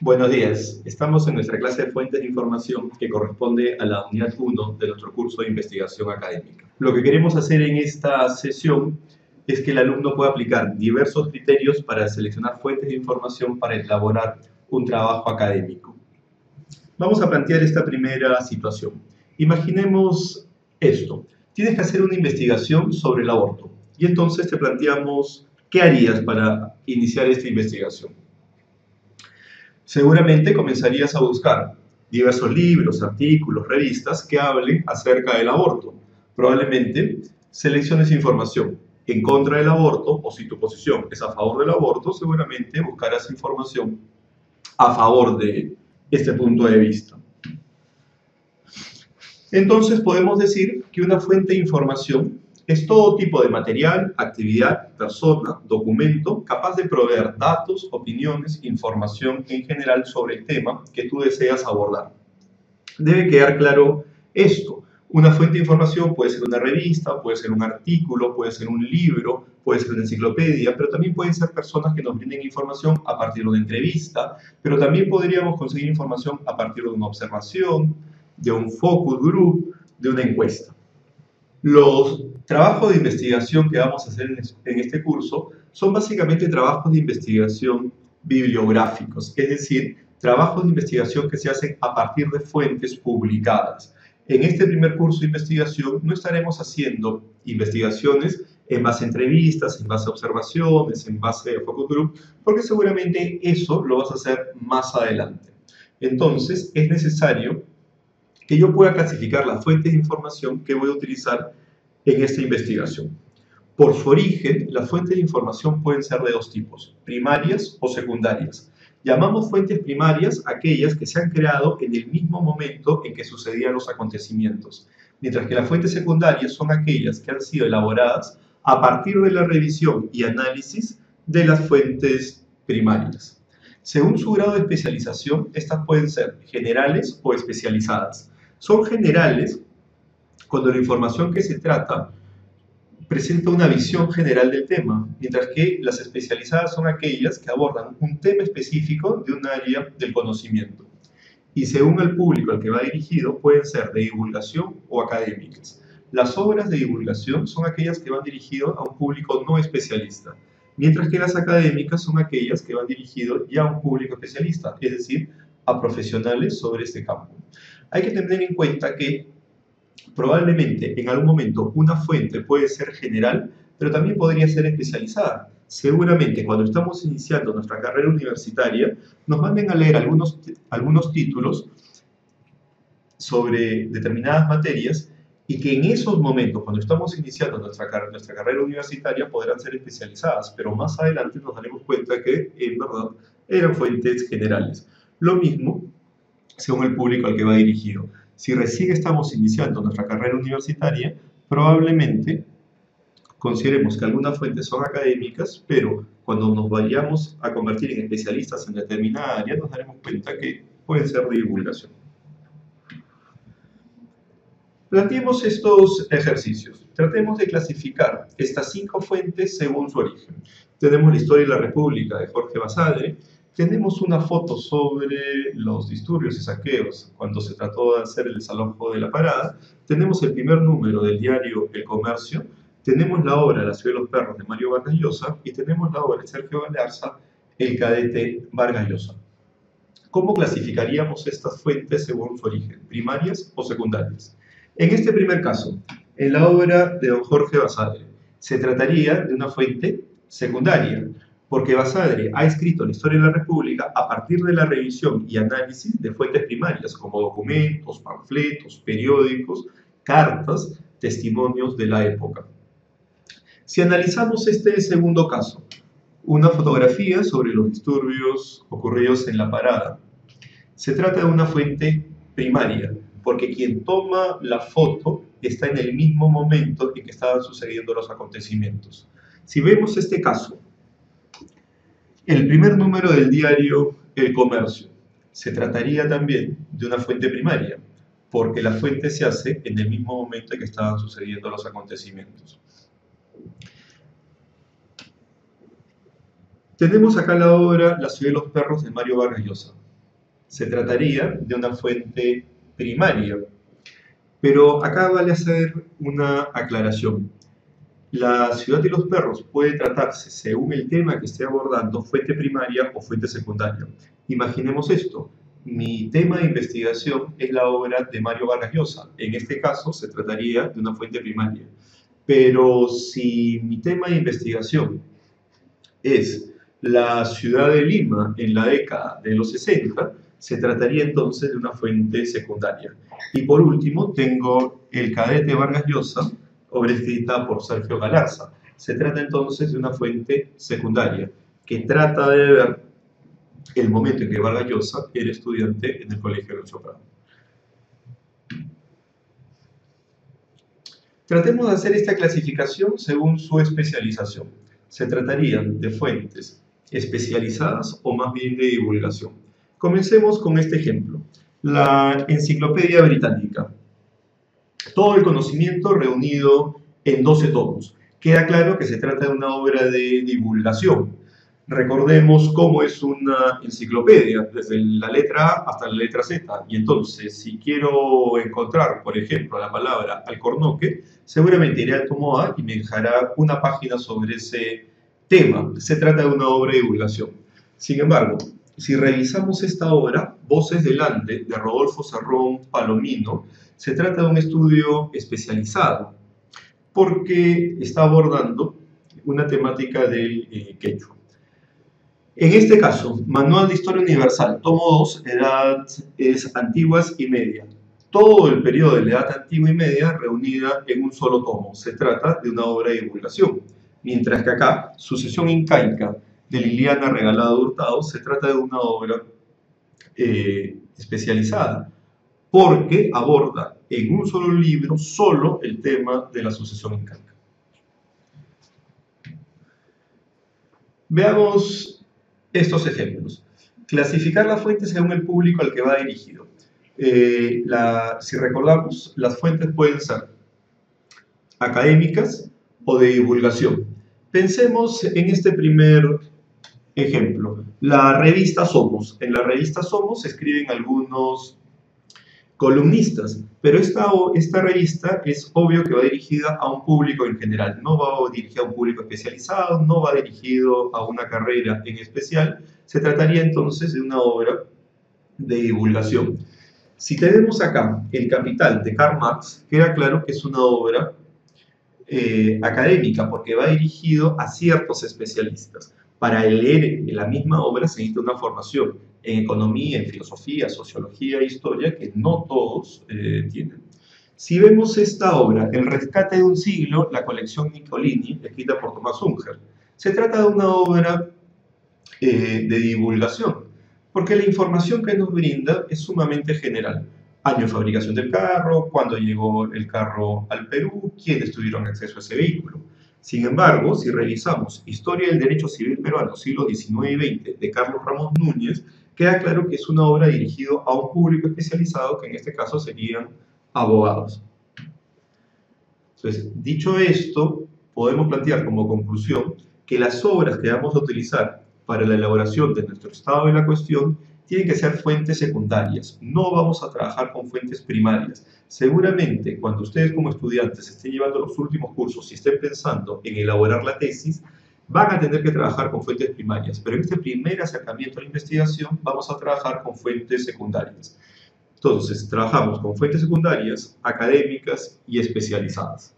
Buenos días. Estamos en nuestra clase de fuentes de información que corresponde a la unidad 1 de nuestro curso de investigación académica. Lo que queremos hacer en esta sesión es que el alumno pueda aplicar diversos criterios para seleccionar fuentes de información para elaborar un trabajo académico. Vamos a plantear esta primera situación. Imaginemos esto. Tienes que hacer una investigación sobre el aborto y entonces te planteamos qué harías para iniciar esta investigación. Seguramente comenzarías a buscar diversos libros, artículos, revistas que hablen acerca del aborto. Probablemente selecciones información en contra del aborto, o si tu posición es a favor del aborto, seguramente buscarás información a favor de este punto de vista. Entonces podemos decir que una fuente de información es todo tipo de material, actividad, persona, documento capaz de proveer datos, opiniones, información en general sobre el tema que tú deseas abordar. Debe quedar claro esto. Una fuente de información puede ser una revista, puede ser un artículo, puede ser un libro, puede ser una enciclopedia, pero también pueden ser personas que nos brinden información a partir de una entrevista, pero también podríamos conseguir información a partir de una observación, de un focus group, de una encuesta. Los trabajos de investigación que vamos a hacer en este curso son básicamente trabajos de investigación bibliográficos, es decir, trabajos de investigación que se hacen a partir de fuentes publicadas. En este primer curso de investigación no estaremos haciendo investigaciones en base a entrevistas, en base a observaciones, en base a focus group, porque seguramente eso lo vas a hacer más adelante. Entonces, es necesario que yo pueda clasificar las fuentes de información que voy a utilizar en esta investigación. Por su origen, las fuentes de información pueden ser de dos tipos, primarias o secundarias. Llamamos fuentes primarias aquellas que se han creado en el mismo momento en que sucedían los acontecimientos, mientras que las fuentes secundarias son aquellas que han sido elaboradas a partir de la revisión y análisis de las fuentes primarias. Según su grado de especialización, estas pueden ser generales o especializadas. Son generales cuando la información que se trata presenta una visión general del tema, mientras que las especializadas son aquellas que abordan un tema específico de un área del conocimiento. Y según el público al que va dirigido, pueden ser de divulgación o académicas. Las obras de divulgación son aquellas que van dirigidas a un público no especialista, mientras que las académicas son aquellas que van dirigidas ya a un público especialista, es decir, a profesionales sobre este campo. Hay que tener en cuenta que probablemente en algún momento una fuente puede ser general, pero también podría ser especializada. Seguramente cuando estamos iniciando nuestra carrera universitaria, nos manden a leer algunos títulos sobre determinadas materias y que en esos momentos, cuando estamos iniciando nuestra carrera universitaria, podrán ser especializadas, pero más adelante nos daremos cuenta que en verdad eran fuentes generales. Lo mismo según el público al que va dirigido. Si recién estamos iniciando nuestra carrera universitaria, probablemente consideremos que algunas fuentes son académicas, pero cuando nos vayamos a convertir en especialistas en determinada área, nos daremos cuenta que pueden ser de divulgación. Planteemos estos ejercicios. Tratemos de clasificar estas 5 fuentes según su origen. Tenemos la historia de la República de Jorge Basadre. Tenemos una foto sobre los disturbios y saqueos cuando se trató de hacer el desalojo de la parada. Tenemos el primer número del diario El Comercio. Tenemos la obra La ciudad de los perros de Mario Vargas Llosa y tenemos la obra de Sergio Galarza, El cadete Vargas Llosa. ¿Cómo clasificaríamos estas fuentes según su origen? ¿Primarias o secundarias? En este primer caso, en la obra de don Jorge Basadre, se trataría de una fuente secundaria, porque Basadre ha escrito la historia de la República a partir de la revisión y análisis de fuentes primarias, como documentos, panfletos, periódicos, cartas, testimonios de la época. Si analizamos este segundo caso, una fotografía sobre los disturbios ocurridos en la parada, se trata de una fuente primaria, porque quien toma la foto está en el mismo momento en que estaban sucediendo los acontecimientos. Si vemos este caso, el primer número del diario El Comercio se trataría también de una fuente primaria, porque la fuente se hace en el mismo momento en que estaban sucediendo los acontecimientos. Tenemos acá la obra La ciudad de los perros de Mario Vargas Llosa. se trataría de una fuente primaria. Pero acá vale hacer una aclaración. La ciudad de los perros puede tratarse, según el tema que esté abordando, fuente primaria o fuente secundaria. Imaginemos esto. Mi tema de investigación es la obra de Mario Vargas Llosa. En este caso, se trataría de una fuente primaria. Pero si mi tema de investigación es la ciudad de Lima en la década de los 60, se trataría entonces de una fuente secundaria. Y por último, tengo El cadete Vargas Llosa, obra escrita por Sergio Galarza. Se trata entonces de una fuente secundaria que trata de ver el momento en que Vargas Llosa era estudiante en el Colegio Lorenzo Prado. Tratemos de hacer esta clasificación según su especialización. Se tratarían de fuentes especializadas o más bien de divulgación. Comencemos con este ejemplo. La Enciclopedia Británica. Todo el conocimiento reunido en 12 tomos. Queda claro que se trata de una obra de divulgación. Recordemos cómo es una enciclopedia, desde la letra A hasta la letra Z. Y entonces, si quiero encontrar, por ejemplo, la palabra alcornoque, seguramente iré al tomo A y me dejará una página sobre ese tema. Se trata de una obra de divulgación. Sin embargo, si revisamos esta obra, Voces del Ande, de Rodolfo Cerrón Palomino, se trata de un estudio especializado, porque está abordando una temática del quechua. En este caso, Manual de Historia Universal, tomo 2, Edad es Antiguas y Media. Todo el periodo de la Edad Antigua y Media reunida en un solo tomo. Se trata de una obra de divulgación. Mientras que acá, Sucesión Incaica, de Liliana Regalado Hurtado, se trata de una obra especializada, porque aborda en un solo libro solo el tema de la sucesión incaica. Veamos estos ejemplos. Clasificar las fuentes según el público al que va dirigido. Si recordamos, las fuentes pueden ser académicas o de divulgación. Pensemos en este primer ejemplo. La revista Somos. En la revista Somos se escriben algunos columnistas, pero esta revista es obvio que va dirigida a un público en general, no va dirigida a un público especializado, no va dirigido a una carrera en especial. Se trataría entonces de una obra de divulgación. Si tenemos acá El Capital de Karl Marx, queda claro que es una obra académica, porque va dirigido a ciertos especialistas. Para leer la misma obra se necesita una formación en economía, en filosofía, sociología e historia, que no todos tienen. Si vemos esta obra, El rescate de un siglo, la colección Nicolini, escrita por Tomás Unger, se trata de una obra de divulgación, porque la información que nos brinda es sumamente general. Año de fabricación del carro, cuándo llegó el carro al Perú, quiénes tuvieron acceso a ese vehículo. Sin embargo, si revisamos Historia del Derecho Civil Peruano, siglos XIX y XX, de Carlos Ramos Núñez, queda claro que es una obra dirigida a un público especializado, que en este caso serían abogados. Entonces, dicho esto, podemos plantear como conclusión que las obras que vamos a utilizar para la elaboración de nuestro estado de la cuestión tienen que ser fuentes secundarias. No vamos a trabajar con fuentes primarias. Seguramente, cuando ustedes como estudiantes estén llevando los últimos cursos y estén pensando en elaborar la tesis, van a tener que trabajar con fuentes primarias, pero en este primer acercamiento a la investigación vamos a trabajar con fuentes secundarias. Entonces, trabajamos con fuentes secundarias, académicas y especializadas.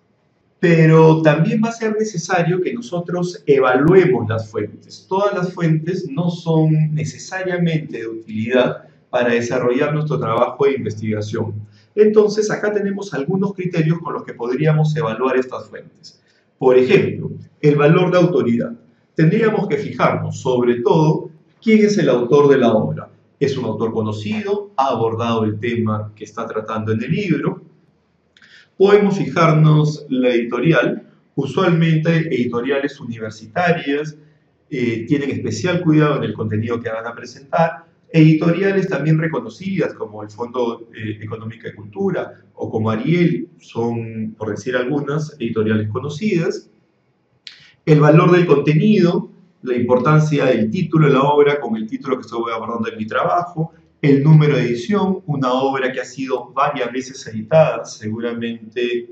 Pero también va a ser necesario que nosotros evaluemos las fuentes. Todas las fuentes no son necesariamente de utilidad para desarrollar nuestro trabajo de investigación. Entonces, acá tenemos algunos criterios con los que podríamos evaluar estas fuentes. Por ejemplo, el valor de autoridad. Tendríamos que fijarnos, sobre todo, quién es el autor de la obra. ¿Es un autor conocido? ¿Ha abordado el tema que está tratando en el libro? Podemos fijarnos la editorial. Usualmente editoriales universitarias tienen especial cuidado en el contenido que van a presentar. Editoriales también reconocidas como el Fondo Económico de Cultura o como Ariel son, por decir algunas, editoriales conocidas. El valor del contenido, la importancia del título de la obra con el título que estoy abordando en mi trabajo, el número de edición, una obra que ha sido varias veces editada, seguramente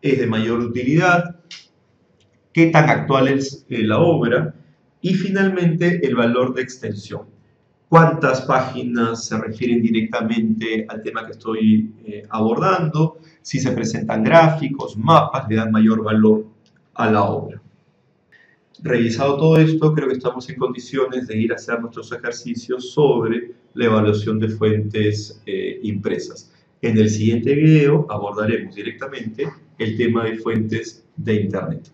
es de mayor utilidad, qué tan actual es la obra, y finalmente el valor de extensión. Cuántas páginas se refieren directamente al tema que estoy abordando, si se presentan gráficos, mapas, le dan mayor valor a la obra. Revisado todo esto, creo que estamos en condiciones de ir a hacer nuestros ejercicios sobre la evaluación de fuentes impresas. En el siguiente video abordaremos directamente el tema de fuentes de Internet.